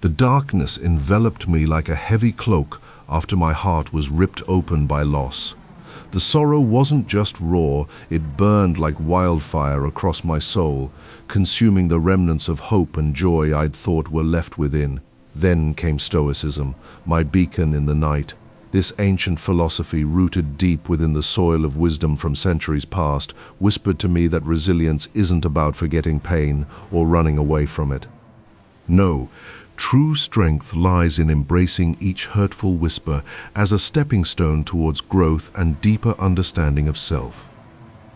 The darkness enveloped me like a heavy cloak after my heart was ripped open by loss. The sorrow wasn't just raw, it burned like wildfire across my soul, consuming the remnants of hope and joy I'd thought were left within. Then came Stoicism, my beacon in the night. This ancient philosophy, rooted deep within the soil of wisdom from centuries past, whispered to me that resilience isn't about forgetting pain or running away from it. No, true strength lies in embracing each hurtful whisper as a stepping stone towards growth and deeper understanding of self.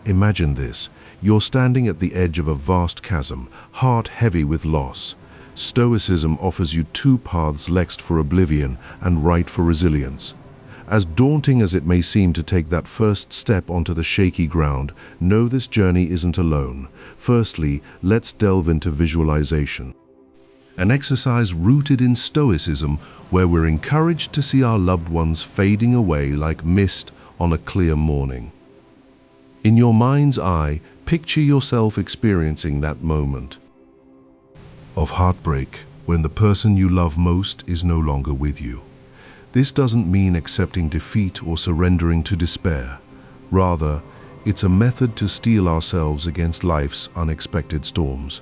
Imagine this: you're standing at the edge of a vast chasm, heart heavy with loss. Stoicism offers you two paths, left for oblivion and right for resilience. As daunting as it may seem to take that first step onto the shaky ground, know this journey isn't alone. Firstly, let's delve into visualization. An exercise rooted in Stoicism where we're encouraged to see our loved ones fading away like mist on a clear morning. In your mind's eye, picture yourself experiencing that moment of heartbreak when the person you love most is no longer with you. This doesn't mean accepting defeat or surrendering to despair. Rather, it's a method to steel ourselves against life's unexpected storms.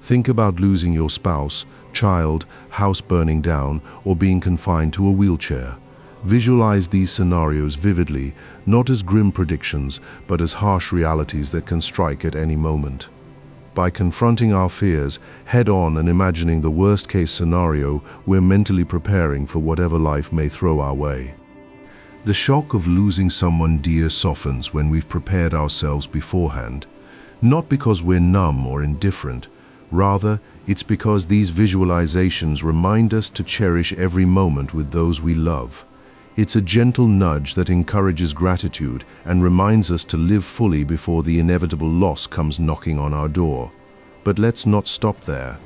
Think about losing your spouse, child, house burning down, or being confined to a wheelchair. Visualize these scenarios vividly, not as grim predictions, but as harsh realities that can strike at any moment. By confronting our fears head-on and imagining the worst-case scenario, we're mentally preparing for whatever life may throw our way. The shock of losing someone dear softens when we've prepared ourselves beforehand, not because we're numb or indifferent. Rather, it's because these visualizations remind us to cherish every moment with those we love. It's a gentle nudge that encourages gratitude and reminds us to live fully before the inevitable loss comes knocking on our door. But let's not stop there.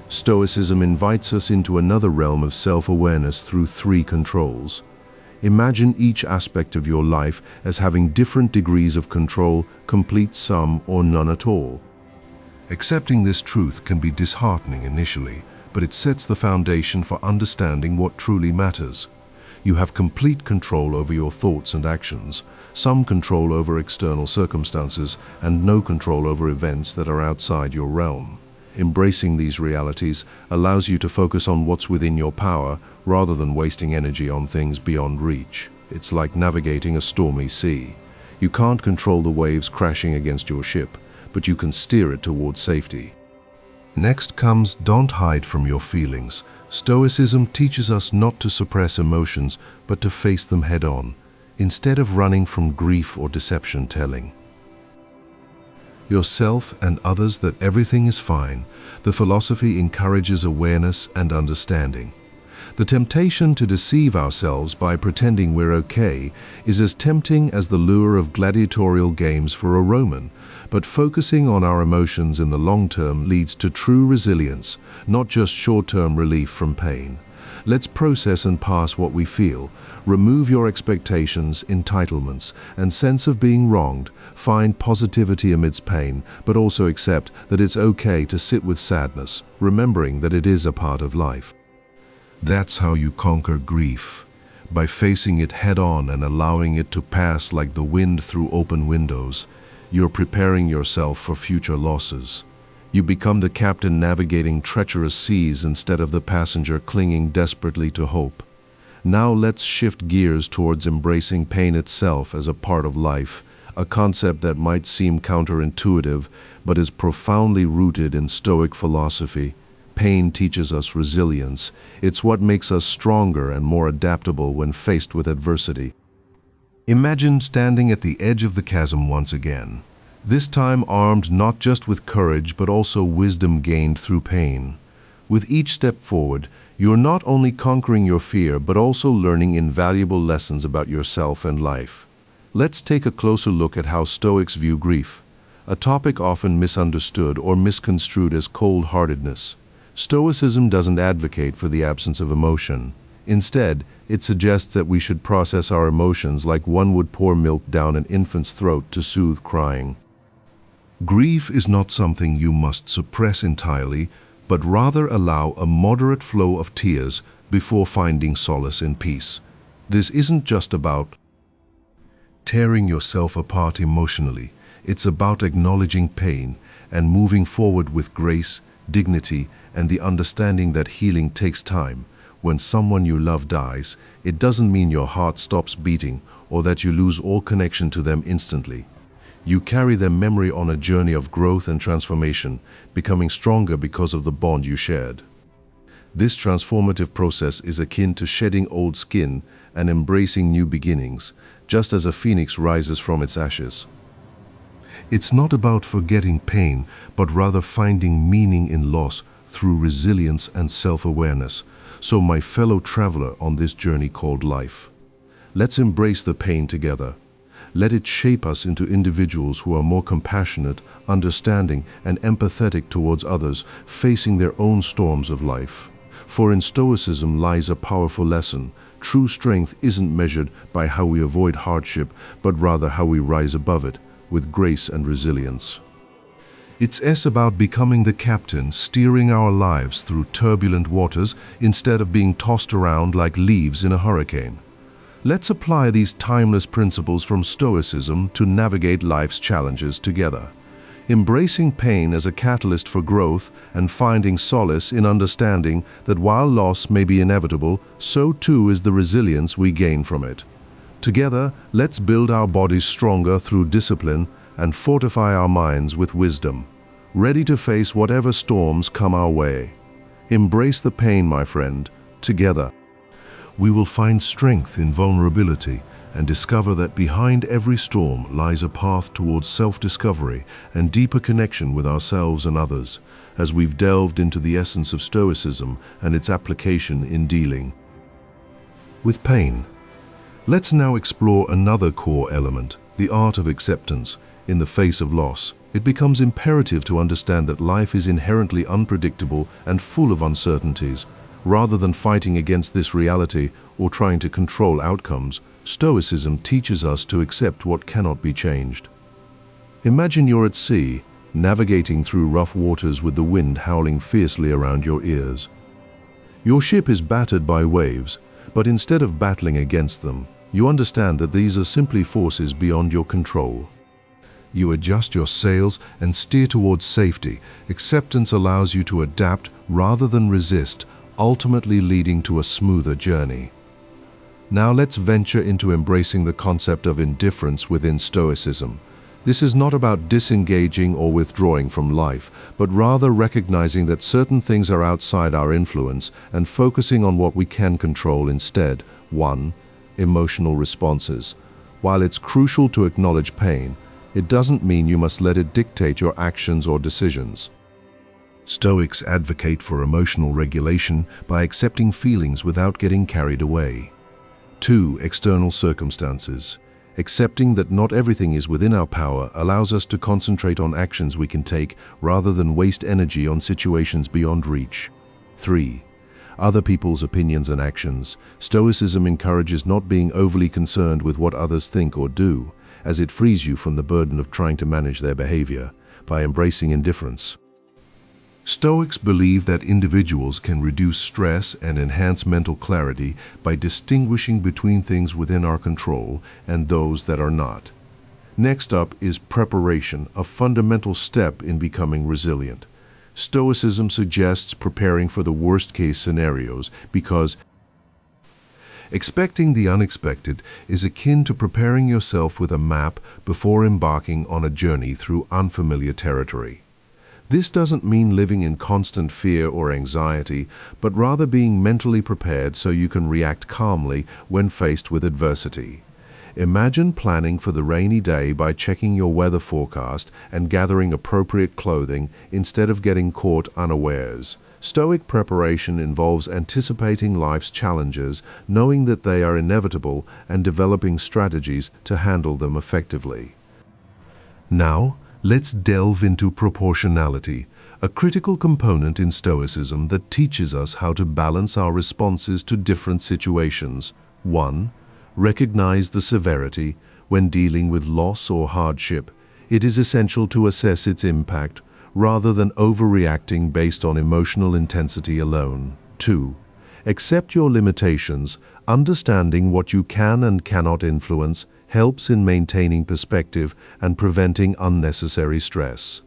Stoicism invites us into another realm of self-awareness through three controls. Imagine each aspect of your life as having different degrees of control, complete, some, or none at all. Accepting this truth can be disheartening initially, but it sets the foundation for understanding what truly matters. You have complete control over your thoughts and actions, some control over external circumstances, and no control over events that are outside your realm. Embracing these realities allows you to focus on what's within your power rather than wasting energy on things beyond reach. It's like navigating a stormy sea. You can't control the waves crashing against your ship, but you can steer it towards safety. Next comes don't hide from your feelings. Stoicism teaches us not to suppress emotions, but to face them head-on, instead of running from grief or deception telling yourself and others that everything is fine. The philosophy encourages awareness and understanding. The temptation to deceive ourselves by pretending we're okay is as tempting as the lure of gladiatorial games for a Roman, but focusing on our emotions in the long term leads to true resilience, not just short-term relief from pain. Let's process and pass what we feel. Remove your expectations, entitlements, and sense of being wronged. Find positivity amidst pain, but also accept that it's okay to sit with sadness, remembering that it is a part of life. That's how you conquer grief, by facing it head-on and allowing it to pass like the wind through open windows. You're preparing yourself for future losses. You become the captain navigating treacherous seas instead of the passenger clinging desperately to hope. Now let's shift gears towards embracing pain itself as a part of life, a concept that might seem counterintuitive but is profoundly rooted in Stoic philosophy. Pain teaches us resilience. It's what makes us stronger and more adaptable when faced with adversity. Imagine standing at the edge of the chasm once again, this time armed not just with courage but also wisdom gained through pain. With each step forward, you're not only conquering your fear but also learning invaluable lessons about yourself and life. Let's take a closer look at how Stoics view grief, a topic often misunderstood or misconstrued as cold-heartedness. Stoicism doesn't advocate for the absence of emotion. Instead, it suggests that we should process our emotions like one would pour milk down an infant's throat to soothe crying. Grief is not something you must suppress entirely, but rather allow a moderate flow of tears before finding solace in peace. This isn't just about tearing yourself apart emotionally. It's about acknowledging pain and moving forward with grace, dignity, and the understanding that healing takes time. When someone you love dies, it doesn't mean your heart stops beating or that you lose all connection to them instantly. You carry their memory on a journey of growth and transformation, becoming stronger because of the bond you shared. This transformative process is akin to shedding old skin and embracing new beginnings, just as a phoenix rises from its ashes. It's not about forgetting pain, but rather finding meaning in loss through resilience and self-awareness. So, my fellow traveler on this journey called life, let's embrace the pain together. Let it shape us into individuals who are more compassionate, understanding, and empathetic towards others facing their own storms of life. For in Stoicism lies a powerful lesson. True strength isn't measured by how we avoid hardship, but rather how we rise above it with grace and resilience. It's about becoming the captain, steering our lives through turbulent waters instead of being tossed around like leaves in a hurricane. Let's apply these timeless principles from Stoicism to navigate life's challenges together, embracing pain as a catalyst for growth and finding solace in understanding that while loss may be inevitable, so too is the resilience we gain from it. Together, let's build our bodies stronger through discipline and fortify our minds with wisdom, ready to face whatever storms come our way. Embrace the pain, my friend. Together, we will find strength in vulnerability and discover that behind every storm lies a path towards self-discovery and deeper connection with ourselves and others, as we've delved into the essence of Stoicism and its application in dealing with pain. Let's now explore another core element, the art of acceptance. In the face of loss, it becomes imperative to understand that life is inherently unpredictable and full of uncertainties. Rather than fighting against this reality or trying to control outcomes, Stoicism teaches us to accept what cannot be changed. Imagine you're at sea, navigating through rough waters with the wind howling fiercely around your ears. Your ship is battered by waves, but instead of battling against them, you understand that these are simply forces beyond your control. You adjust your sails and steer towards safety. Acceptance allows you to adapt rather than resist, ultimately leading to a smoother journey. Now let's venture into embracing the concept of indifference within Stoicism. This is not about disengaging or withdrawing from life, but rather recognizing that certain things are outside our influence and focusing on what we can control instead. 1. Emotional responses. While it's crucial to acknowledge pain, it doesn't mean you must let it dictate your actions or decisions. Stoics advocate for emotional regulation by accepting feelings without getting carried away. 2. External circumstances. Accepting that not everything is within our power allows us to concentrate on actions we can take rather than waste energy on situations beyond reach. 3. Other people's opinions and actions. Stoicism encourages not being overly concerned with what others think or do, as it frees you from the burden of trying to manage their behavior by embracing indifference. Stoics believe that individuals can reduce stress and enhance mental clarity by distinguishing between things within our control and those that are not. Next up is preparation, a fundamental step in becoming resilient. Stoicism suggests preparing for the worst-case scenarios because expecting the unexpected is akin to preparing yourself with a map before embarking on a journey through unfamiliar territory. This doesn't mean living in constant fear or anxiety, but rather being mentally prepared so you can react calmly when faced with adversity. Imagine planning for the rainy day by checking your weather forecast and gathering appropriate clothing instead of getting caught unawares. Stoic preparation involves anticipating life's challenges, knowing that they are inevitable, and developing strategies to handle them effectively. Now, let's delve into proportionality, a critical component in Stoicism that teaches us how to balance our responses to different situations. 1. Recognize the severity. When dealing with loss or hardship, it is essential to assess its impact rather than overreacting based on emotional intensity alone. 2. Accept your limitations. Understanding what you can and cannot influence helps in maintaining perspective and preventing unnecessary stress.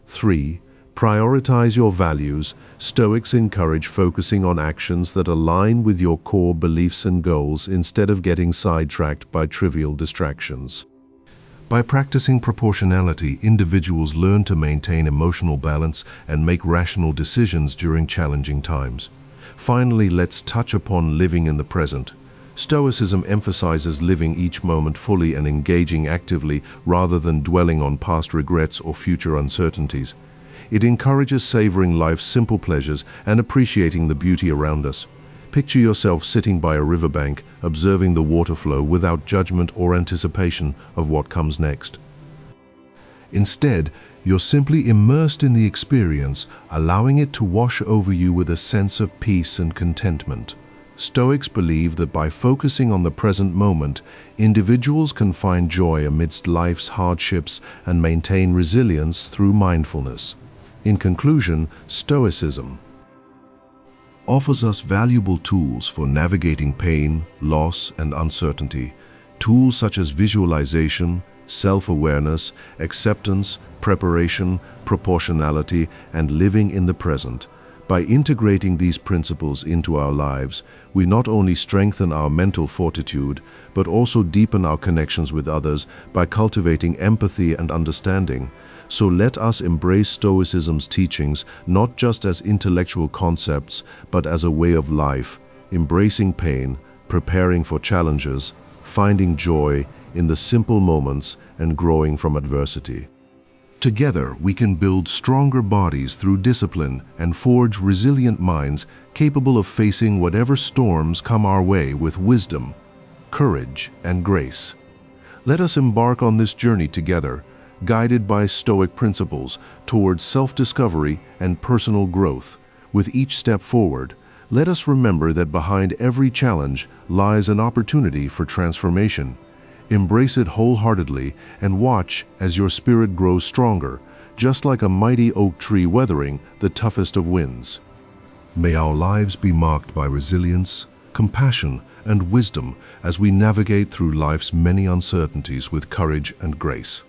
3. Prioritize your values. Stoics encourage focusing on actions that align with your core beliefs and goals instead of getting sidetracked by trivial distractions. By practicing proportionality, individuals learn to maintain emotional balance and make rational decisions during challenging times. Finally, let's touch upon living in the present. Stoicism emphasizes living each moment fully and engaging actively rather than dwelling on past regrets or future uncertainties. It encourages savoring life's simple pleasures and appreciating the beauty around us. Picture yourself sitting by a riverbank, observing the water flow without judgment or anticipation of what comes next. Instead, you're simply immersed in the experience, allowing it to wash over you with a sense of peace and contentment. Stoics believe that by focusing on the present moment, individuals can find joy amidst life's hardships and maintain resilience through mindfulness. In conclusion, Stoicism offers us valuable tools for navigating pain, loss, and uncertainty. Tools such as visualization, self-awareness, acceptance, preparation, proportionality, and living in the present. By integrating these principles into our lives, we not only strengthen our mental fortitude, but also deepen our connections with others by cultivating empathy and understanding. So let us embrace Stoicism's teachings not just as intellectual concepts, but as a way of life, embracing pain, preparing for challenges, finding joy in the simple moments, and growing from adversity. Together, we can build stronger bodies through discipline and forge resilient minds capable of facing whatever storms come our way with wisdom, courage, and grace. Let us embark on this journey together, guided by Stoic principles towards self-discovery and personal growth. With each step forward, let us remember that behind every challenge lies an opportunity for transformation. Embrace it wholeheartedly and watch as your spirit grows stronger, just like a mighty oak tree weathering the toughest of winds. May our lives be marked by resilience, compassion, and wisdom as we navigate through life's many uncertainties with courage and grace.